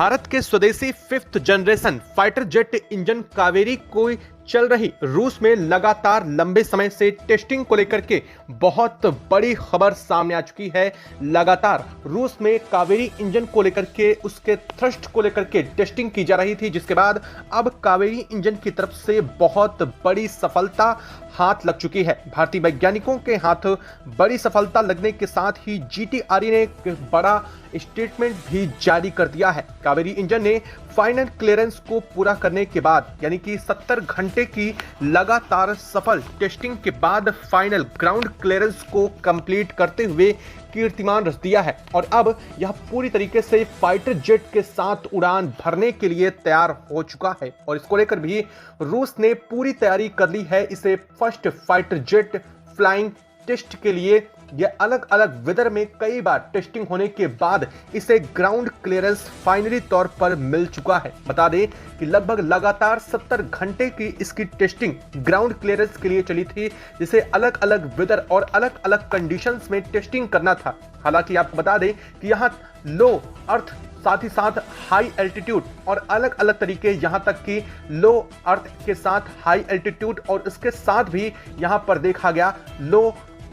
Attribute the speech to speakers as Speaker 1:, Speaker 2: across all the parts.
Speaker 1: भारत के स्वदेशी 5th generation fighter jet engine Kaveri को चल रही रूस में लगातार लंबे समय से टेस्टिंग को लेकर के बहुत बड़ी खबर सामने आ चुकी है। लगातार रूस में कावेरी इंजन को लेकर के उसके थ्रस्ट को लेकर के टेस्टिंग की जा रही थी, जिसके बाद अब कावेरी इंजन की तरफ से बहुत बड़ी सफलता हाथ लग चुकी है। भारतीय वैज्ञानिकों के हाथ बड़ी सफलता लगने के साथ ही जीटीआरई ने एक बड़ा स्टेटमेंट भी जारी कर दिया है। कावेरी इंजन ने फाइनल क्लियरेंस को पूरा करने के बाद यानी कि 70 घंटे की लगातार सफल टेस्टिंग के बाद फाइनल ग्राउंड क्लियरेंस को कंप्लीट करते हुए कीर्तिमान रच दिया है और अब यह पूरी तरीके से फाइटर जेट के साथ उड़ान भरने के लिए तैयार हो चुका है और इसको लेकर भी रूस ने पूरी तैयारी कर ली है। इसे first fighter jet flying test के लिए यह अलग अलग वेदर में कई बार टेस्टिंग होने के बाद इसे ग्राउंड क्लियरेंस फाइनली तौर पर मिल चुका है। बता दें कि लगभग लगातार 70 घंटे की इसकी टेस्टिंग ग्राउंड क्लियरेंस के लिए चली थी, जिसे अलग अलग वेदर और अलग अलग कंडीशंस में टेस्टिंग करना था। हालांकि आपको बता दें कि यहाँ लो अर्थ साथ ही साथ हाई एल्टीट्यूड और अलग अलग तरीके, यहां तक कि लो अर्थ के साथ हाई एल्टीट्यूड और इसके साथ भी यहां पर देखा गया लो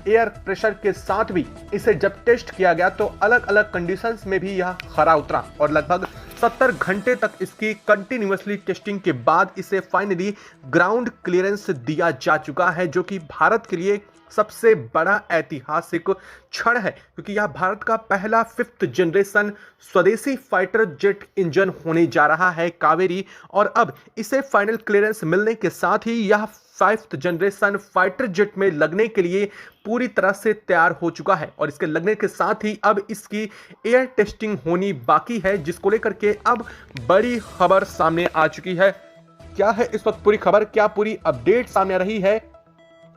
Speaker 1: एयर प्रेशर के साथ भी इसे जब टेस्ट किया गया तो अलग अलग कंडीशंस में भी यह खरा उतरा और लगभग 70 घंटे तक इसकी कंटिन्यूअसली टेस्टिंग के बाद इसे फाइनली ग्राउंड क्लियरेंस दिया जा चुका है, जो कि भारत के लिए सबसे बड़ा ऐतिहासिक क्षण है, क्योंकि यह भारत का पहला 5th जनरेशन स्वदेशी फाइटर जेट इंजन होने जा रहा है कावेरी। और अब इसे फाइनल क्लियरेंस मिलने के साथ ही यह 5th जनरेशन फाइटर जेट में लगने के लिए पूरी तरह से तैयार हो चुका है और इसके लगने के साथ ही अब इसकी एयर टेस्टिंग होनी बाकी है, जिसको लेकर के अब बड़ी खबर सामने आ चुकी है। क्या है इस वक्त पूरी खबर, क्या पूरी अपडेट सामने आ रही है,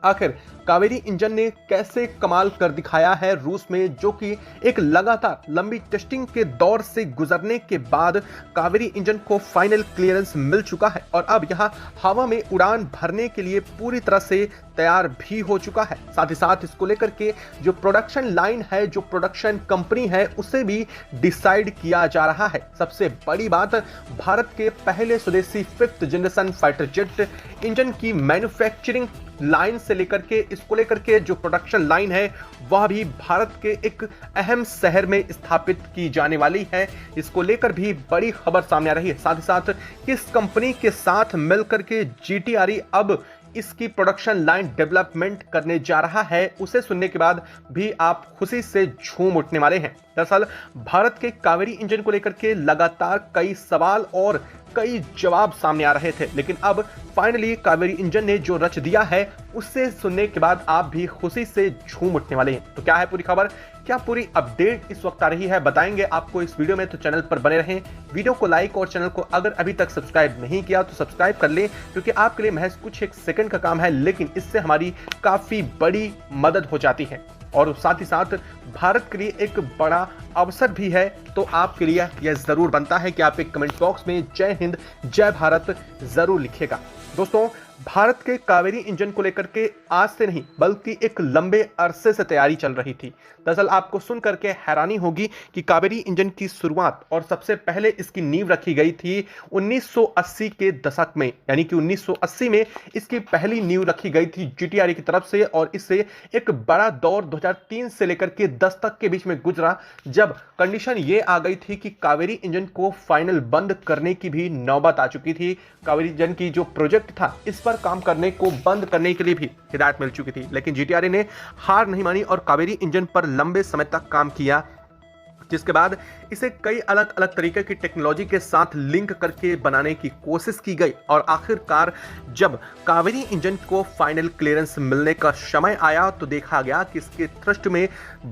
Speaker 1: आखिर कावेरी इंजन ने कैसे कमाल कर दिखाया है रूस में, जो कि एक लगातार लंबी टेस्टिंग के दौर से गुजरने के बाद कावेरी इंजन को फाइनल क्लियरेंस मिल चुका है और अब यहां हवा में उड़ान भरने के लिए पूरी तरह से तैयार भी हो चुका है। साथ ही साथ इसको लेकर के जो प्रोडक्शन लाइन है, जो प्रोडक्शन कंपनी है, उसे भी डिसाइड किया जा रहा है। सबसे बड़ी बात, भारत के पहले स्वदेशी 5th generation fighter jet engine की मैन्युफैक्चरिंग लाइन से लेकर के इसको लेकर के जो प्रोडक्शन लाइन है वह भी भारत के एक अहम शहर में स्थापित की जाने वाली है। इसको लेकर भी बड़ी खबर सामने आ रही है। साथ ही साथ किस कंपनी के साथ मिलकर के जीटीआरई अब इसकी प्रोडक्शन लाइन डेवलपमेंट करने जा रहा है, उसे सुनने के बाद भी आप खुशी से झूम उठने वाले हैं। दरअसल भारत के कावेरी इंजन को लेकर के लगातार कई सवाल और कई जवाब सामने आ रहे थे, लेकिन अब फाइनली कावेरी इंजन ने जो रच दिया है उससे सुनने के बाद आप भी खुशी से झूम उठने वाले हैं। तो क्या है पूरी खबर, क्या पूरी अपडेट इस वक्त आ रही है, बताएंगे आपको इस वीडियो में। तो चैनल पर बने रहें, वीडियो को लाइक और चैनल को अगर अभी तक सब्सक्राइब नहीं किया तो सब्सक्राइब कर लें, क्योंकि आपके लिए महज कुछ एक सेकंड का काम है, लेकिन इससे हमारी काफी बड़ी मदद हो जाती है और साथ ही साथ भारत के लिए एक बड़ा अवसर भी है। तो आपके लिए यह जरूर बनता है कि आप एक कमेंट बॉक्स में जय हिंद जय भारत जरूर लिखिएगा। दोस्तों, भारत के कावेरी इंजन को लेकर के आज से नहीं बल्कि एक लंबे अरसे से तैयारी चल रही थी। दरअसल आपको सुन करके हैरानी होगी कि कावेरी इंजन की शुरुआत और सबसे पहले इसकी नींव रखी गई थी 1980 के दशक में, यानी कि 1980 में इसकी पहली नींव रखी गई थी जीटीआरई की तरफ से और इससे एक बड़ा दौर 2003 से लेकर के 10 तक के बीच में गुजरा, जब कंडीशन ये आ गई थी कि कावेरी इंजन को फाइनल बंद करने की भी नौबत आ चुकी थी। कावेरी इंजन की जो प्रोजेक्ट था इस पर काम करने को बंद करने के लिए भी हिदायत मिल चुकी थी, लेकिन जीटीआरई ने हार नहीं मानी और कावेरी इंजन पर लंबे समय तक काम किया, जिसके बाद इसे कई अलग अलग तरीके की टेक्नोलॉजी के साथ लिंक करके बनाने की कोशिश की गई और आखिरकार जब कावेरी इंजन को फाइनल क्लियरेंस मिलने का समय आया तो देखा गया कि इसके थ्रस्ट में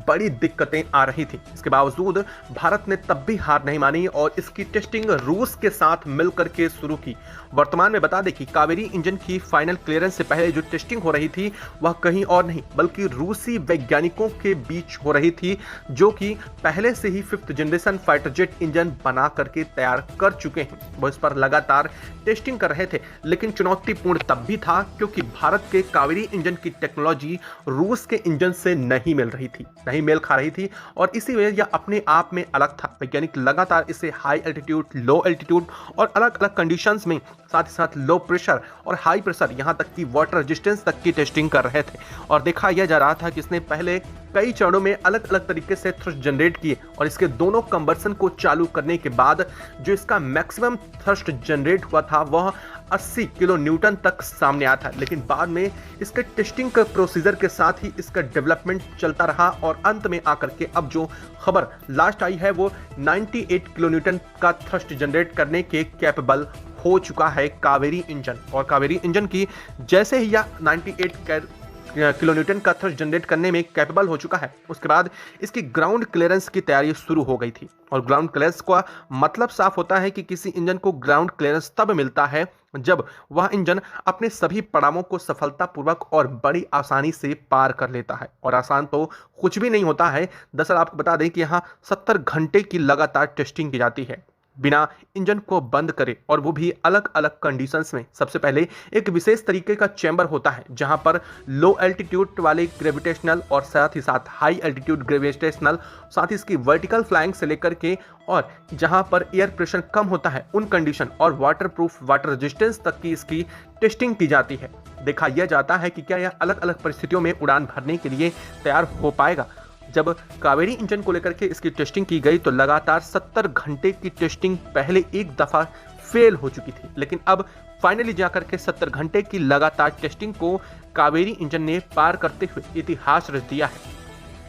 Speaker 1: बड़ी दिक्कतें आ रही थी। इसके बावजूद भारत ने तब भी हार नहीं मानी और इसकी टेस्टिंग रूस के साथ मिलकर के शुरू की। वर्तमान में बता दें कि कावेरी इंजन की फाइनल क्लियरेंस से पहले जो टेस्टिंग हो रही थी वह कहीं और नहीं बल्कि रूसी वैज्ञानिकों के बीच हो रही थी, जो कि पहले से ही 5th generation fighter jet engine बना करके तैयार कर चुके हैं। वो इस पर लगातार टेस्टिंग कर रहे थे, लेकिन चुनौतीपूर्ण तब भी था क्योंकि भारत के कावेरी इंजन की टेक्नोलॉजी रूस के इंजन से नहीं मिल रही थी, नहीं मेल खा रही थी और इसी वजह यह अपने आप में अलग था। वैज्ञानिक लगातार इसे हाई एल्टीट्यूड, लो एल्टीट्यूड और अलग अलग कंडीशंस में, साथ ही साथ लो प्रेशर और हाई प्रेशर, यहां तक कि वाटर रेजिस्टेंस तक की टेस्टिंग कर रहे थे। और देखा यह जा रहा था कि इसने पहले कई चरणों में अलग अलग तरीके से थ्रस्ट जनरेट किए और इसके दोनों कंबर्सन को चालू करने के बाद जो इसका मैक्सिमम थ्रस्ट जनरेट हुआ था वह 80 किलो न्यूटन तक सामने आया था। लेकिन बाद में इसके टेस्टिंग के प्रोसीजर के साथ ही इसका डेवलपमेंट चलता रहा और अंत में आकर के अब जो खबर लास्ट आई है वो 98 किलो न्यूटन का थ्रस्ट जनरेट करने के कैपेबल हो चुका है कावेरी इंजन। और कावेरी इंजन की जैसे ही यह 98 किलो न्यूटन का थ्रस्ट जनरेट करने में कैपेबल हो चुका है, उसके बाद इसकी ग्राउंड क्लियरेंस की तैयारी शुरू हो गई थी। और ग्राउंड क्लियरेंस का मतलब साफ होता है कि किसी इंजन को ग्राउंड क्लियरेंस तब मिलता है जब वह इंजन अपने सभी पड़ावों को सफलतापूर्वक और बड़ी आसानी से पार कर लेता है। और आसान तो कुछ भी नहीं होता है। दरअसल आपको बता दें कि यहाँ 70 घंटे की लगातार टेस्टिंग की जाती है बिना इंजन को बंद करे, और वो भी अलग अलग कंडीशंस में। सबसे पहले एक विशेष तरीके का चैम्बर होता है जहां पर लो एल्टीट्यूड वाले ग्रेविटेशनल और साथ ही साथ हाई एल्टीट्यूड ग्रेविटेशनल, साथ ही इसकी वर्टिकल फ्लाइंग से लेकर के और जहां पर एयर प्रेशर कम होता है उन कंडीशन और वाटरप्रूफ, वाटर रेजिस्टेंस तक की इसकी टेस्टिंग की जाती है। देखा यह जाता है कि क्या यह अलग अलग परिस्थितियों में उड़ान भरने के लिए तैयार हो पाएगा। जब कावेरी इंजन को लेकर के इसकी टेस्टिंग की गई तो लगातार 70 घंटे की टेस्टिंग पहले एक दफा फेल हो चुकी थी, लेकिन अब फाइनली जाकर के 70 घंटे की लगातार टेस्टिंग को कावेरी इंजन ने पार करते हुए इतिहास रच दिया है।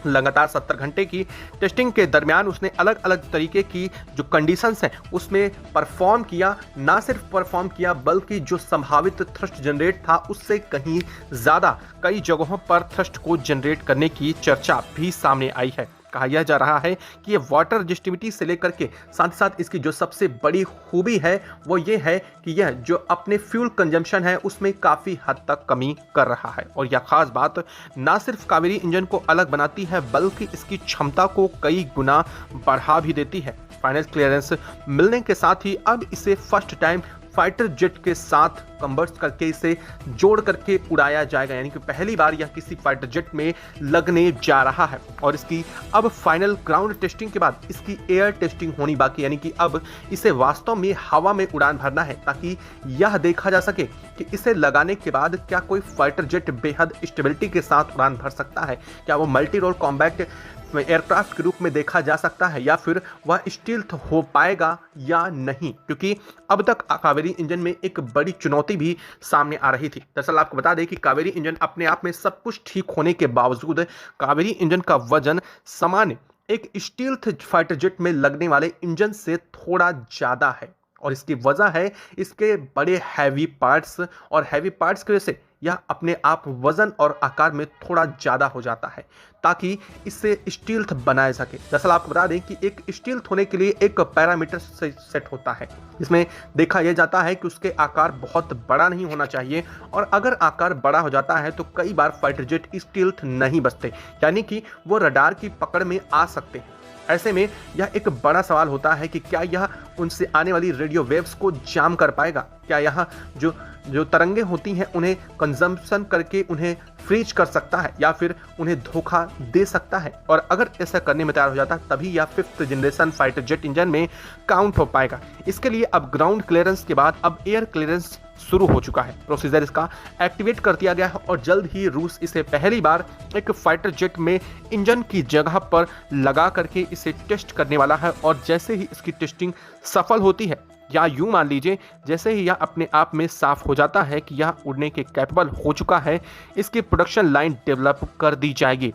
Speaker 1: लगातार 70 घंटे की टेस्टिंग के दरमियान उसने अलग अलग तरीके की जो कंडीशंस हैं उसमें परफॉर्म किया। ना सिर्फ परफॉर्म किया बल्कि जो संभावित थ्रस्ट जनरेट था उससे कहीं ज़्यादा कई जगहों पर थ्रस्ट को जनरेट करने की चर्चा भी सामने आई है। कहा यह जा रहा है कि ये वाटर रजिस्टिविटी से लेकर के साथ ही साथ इसकी जो सबसे बड़ी खूबी है वो ये है कि यह जो अपने फ्यूल कंजम्पशन है उसमें काफ़ी हद तक कमी कर रहा है। और यह खास बात ना सिर्फ कावेरी इंजन को अलग बनाती है बल्कि इसकी क्षमता को कई गुना बढ़ा भी देती है। फाइनल क्लियरेंस मिलने के साथ ही अब इसे फर्स्ट टाइम फाइटर जेट के साथ कंबर्स करके इसे जोड़ करके उड़ाया जाएगा, यानी कि पहली बार यह किसी फाइटर जेट में लगने जा रहा है। और इसकी अब फाइनल ग्राउंड टेस्टिंग के बाद इसकी एयर टेस्टिंग होनी बाकी, यानी कि अब इसे वास्तव में हवा में उड़ान भरना है ताकि यह देखा जा सके कि इसे लगाने के बाद क्या कोई फाइटर जेट बेहद स्टेबिलिटी के साथ उड़ान भर सकता है, क्या वो मल्टी रोल कॉम्बैट एयरक्राफ्ट के रूप में देखा जा सकता है या फिर वह स्टील्थ हो पाएगा या नहीं। क्योंकि अब तक कावेरी इंजन में एक बड़ी चुनौती भी सामने आ रही थी। दरअसल आपको बता दें कि कावेरी इंजन अपने आप में सब कुछ ठीक होने के बावजूद कावेरी इंजन का वजन सामान्य एक स्टील्थ फाइटर जेट में लगने वाले इंजन से थोड़ा ज़्यादा है। और इसकी वजह है इसके बड़े हैवी पार्ट्स, और हैवी पार्ट्स की वजह से यह अपने आप वजन और आकार में थोड़ा ज़्यादा हो जाता है ताकि इससे स्टील्थ बनाया सके। दरअसल आपको बता दें कि एक स्टील्थ होने के लिए एक पैरामीटर सेट होता है। इसमें देखा यह जाता है कि उसके आकार बहुत बड़ा नहीं होना चाहिए, और अगर आकार बड़ा हो जाता है तो कई बार फाइटर जेट स्टील्थ नहीं बचते, यानी कि वो रडार की पकड़ में आ सकते हैं। ऐसे में यह एक बड़ा सवाल होता है कि क्या यह उनसे आने वाली रेडियो वेव्स को जाम कर पाएगा, क्या यह जो तरंगे होती हैं उन्हें कंजम्पशन करके उन्हें फ्रीज कर सकता है या फिर उन्हें धोखा दे सकता है। और अगर ऐसा करने में तैयार हो जाता है तभी यह 5th generation fighter jet engine में काउंट हो पाएगा। इसके लिए अब ग्राउंड क्लियरेंस के बाद अब एयर क्लियरेंस शुरू हो चुका है। प्रोसीजर इसका एक्टिवेट कर दिया गया है और जल्द ही रूस इसे पहली बार एक फाइटर जेट में इंजन की जगह पर लगा करके इसे टेस्ट करने वाला है। और जैसे ही इसकी टेस्टिंग सफल होती है, या यूं मान लीजिए जैसे ही यह अपने आप में साफ हो जाता है कि यह उड़ने के कैपेबल हो चुका है, इसकी प्रोडक्शन लाइन डेवलप कर दी जाएगी।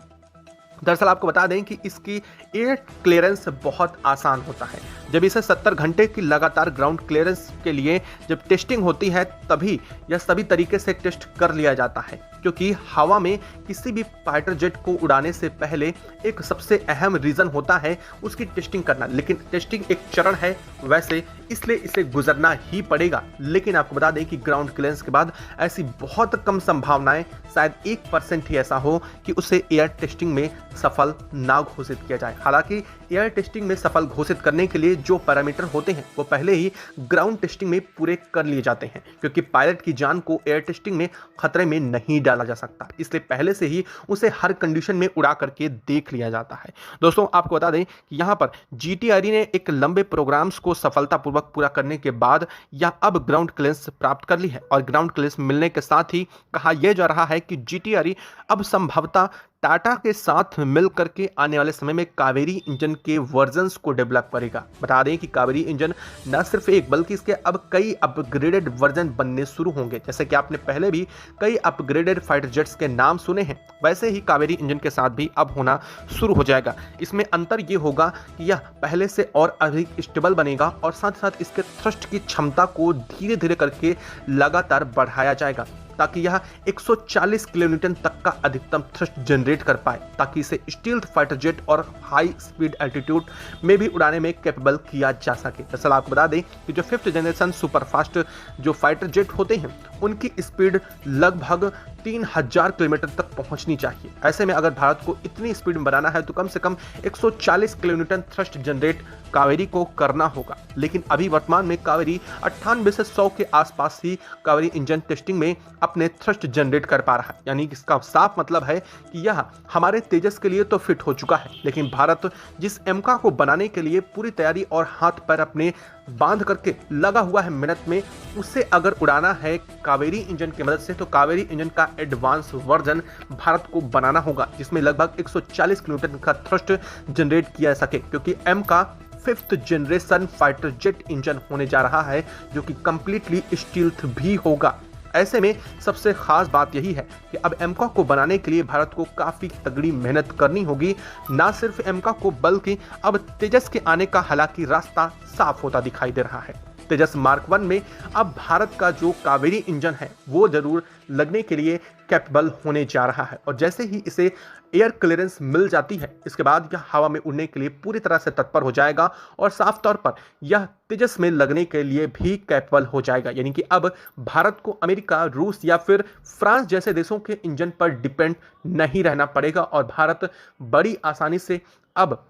Speaker 1: दरअसल आपको बता दें कि इसकी एयर क्लियरेंस बहुत आसान होता है। जब इसे 70 घंटे की लगातार ग्राउंड क्लियरेंस के लिए जब टेस्टिंग होती है तभी यह सभी तरीके से टेस्ट कर लिया जाता है। क्योंकि हवा में किसी भी फाइटर जेट को उड़ाने से पहले एक सबसे अहम रीज़न होता है उसकी टेस्टिंग करना। लेकिन टेस्टिंग एक चरण है वैसे, इसलिए इसे गुजरना ही पड़ेगा। लेकिन आपको बता दें कि ग्राउंड क्लियरेंस के बाद ऐसी बहुत कम संभावनाएं, शायद 1% ही ऐसा हो कि उसे एयर टेस्टिंग में सफल ना घोषित किया जाए। हालांकि एयर टेस्टिंग में सफल घोषित करने के लिए जो पैरामीटर होते हैं वो पहले ही ग्राउंड टेस्टिंग में पूरे कर लिए जाते हैं, क्योंकि पायलट की जान को एयर टेस्टिंग में खतरे में नहीं डाला जा सकता। इसलिए पहले से ही उसे हर कंडीशन में उड़ा करके देख लिया जाता है। दोस्तों, आपको बता दें कि यहाँ पर GTRE ने एक लंबे प्रोग्राम्स को सफलतापूर्वक पूरा करने के बाद यह अब ग्राउंड क्लियरेंस प्राप्त कर ली है। और ग्राउंड क्लियरेंस मिलने के साथ ही कहा यह जा रहा है कि GTRE अब संभवतः टाटा के साथ मिल करके आने वाले समय में कावेरी इंजन के वर्जन्स को डेवलप करेगा। बता दें कि कावेरी इंजन न सिर्फ एक बल्कि इसके अब कई अपग्रेडेड वर्जन बनने शुरू होंगे। जैसे कि आपने पहले भी कई अपग्रेडेड फाइटर जेट्स के नाम सुने हैं, वैसे ही कावेरी इंजन के साथ भी अब होना शुरू हो जाएगा। इसमें अंतर ये होगा कि यह पहले से और अधिक स्टेबल बनेगा और साथ ही साथ इसके थ्रस्ट की क्षमता को धीरे धीरे करके लगातार बढ़ाया जाएगा, ताकि यह 140 किलोन्यूटन तक का अधिकतम थ्रस्ट जनरेट कर पाए, ताकि इसे स्टील्थ फाइटर जेट और हाई स्पीड एल्टीट्यूड में भी उड़ाने में कैपेबल किया जा सके। दरअसल आपको बता दें कि जो 5th जनरेशन सुपरफास्ट जो फाइटर जेट होते हैं उनकी स्पीड लगभग 3000 किलोमीटर तक पहुंचनी चाहिए। ऐसे में अगर भारत को इतनी स्पीड में बनाना है तो कम से कम 140 किलोन्यूटन थ्रस्ट जनरेट कावेरी को करना होगा। लेकिन अभी वर्तमान में कावेरी 98 से 100 के आसपास ही कावेरी इंजन टेस्टिंग में अपने थ्रस्ट जनरेट कर पा रहा है। यानी कि इसका साफ मतलब है कि यह हमारे तेजस के लिए तो फिट हो चुका है, लेकिन भारत जिस एमका को बनाने के लिए पूरी तैयारी और हाथ पैर अपने बांध करके लगा हुआ है मेहनत में, उससे अगर उड़ाना है कावेरी इंजन की मदद से तो कावेरी इंजन का एडवांस वर्जन भारत को बनाना होगा, जिसमें लगभग 140 किलोमीटर का थ्रस्ट जनरेट किया जा सके। क्योंकि एम का 5th generation fighter jet engine होने जा रहा है जो कि कंप्लीटली स्टील्थ भी होगा। ऐसे में सबसे खास बात यही है कि अब एमका को बनाने के लिए भारत को काफी तगड़ी मेहनत करनी होगी। ना सिर्फ एमका को बल्कि अब तेजस के आने का हालांकि रास्ता साफ होता दिखाई दे रहा है। तेजस मार्क 1 में अब भारत का जो कावेरी इंजन है वो जरूर लगने के लिए कैपेबल होने जा रहा है। और जैसे ही इसे एयर क्लियरेंस मिल जाती है, इसके बाद यह हवा में उड़ने के लिए पूरी तरह से तत्पर हो जाएगा और साफ तौर पर यह तेजस में लगने के लिए भी कैपेबल हो जाएगा। यानी कि अब भारत को अमेरिका, रूस या फिर फ्रांस जैसे देशों के इंजन पर डिपेंड नहीं रहना पड़ेगा और भारत बड़ी आसानी से अब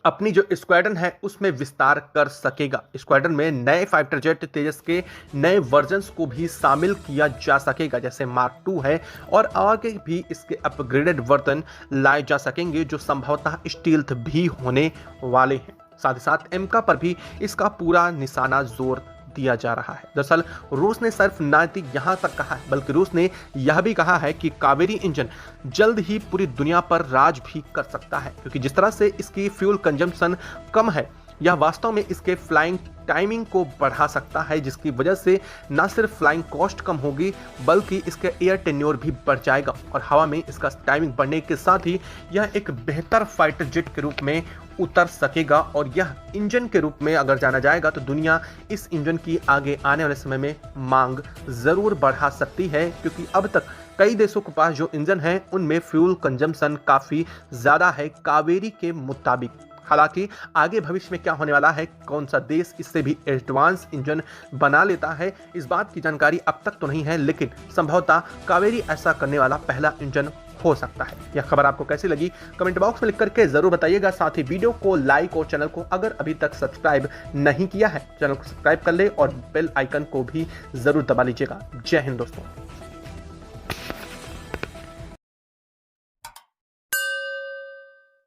Speaker 1: अपनी जो स्क्वाड्रन है उसमें विस्तार कर सकेगा। स्क्वाड्रन में नए फाइटर जेट तेजस के नए वर्जन्स को भी शामिल किया जा सकेगा, जैसे मार्क 2 है, और आगे भी इसके अपग्रेडेड वर्जन लाए जा सकेंगे जो संभवतः स्टील्थ भी होने वाले हैं। साथ ही साथ एमका पर भी इसका पूरा निशाना जोर दिया जा रहा है। दरअसल रूस ने सिर्फ नाती यहां तक कहा है, बल्कि रूस ने यह भी कहा है कि कावेरी इंजन जल्द ही पूरी दुनिया पर राज भी कर सकता है, क्योंकि जिस तरह से इसकी फ्यूल कंजम्पशन कम है यह वास्तव में इसके फ्लाइंग टाइमिंग को बढ़ा सकता है, जिसकी वजह से न सिर्फ फ्लाइंग कॉस्ट कम होगी बल्कि इसका एयर टेन्योर भी बढ़ जाएगा और हवा में इसका टाइमिंग बढ़ने के साथ ही यह एक बेहतर फाइटर जेट के रूप में उतर सकेगा। और यह इंजन के रूप में अगर जाना जाएगा तो दुनिया इस इंजन की आगे आने वाले समय में मांग जरूर बढ़ा सकती है, क्योंकि अब तक कई देशों के पास जो इंजन है उनमें फ्यूल कंजम्पशन काफ़ी ज़्यादा है कावेरी के मुताबिक। हालांकि आगे भविष्य में क्या होने वाला है, कौन सा देश इससे भी एडवांस इंजन बना लेता है, इस बात की जानकारी अब तक तो नहीं है, लेकिन संभवतः कावेरी ऐसा करने वाला पहला इंजन हो सकता है। यह खबर आपको कैसी लगी कमेंट बॉक्स में लिख करके जरूर बताइएगा। साथ ही वीडियो को लाइक और चैनल को अगर अभी तक सब्सक्राइब नहीं किया है चैनल को सब्सक्राइब कर ले और बेल आइकन को भी जरूर दबा लीजिएगा। जय हिंद दोस्तों।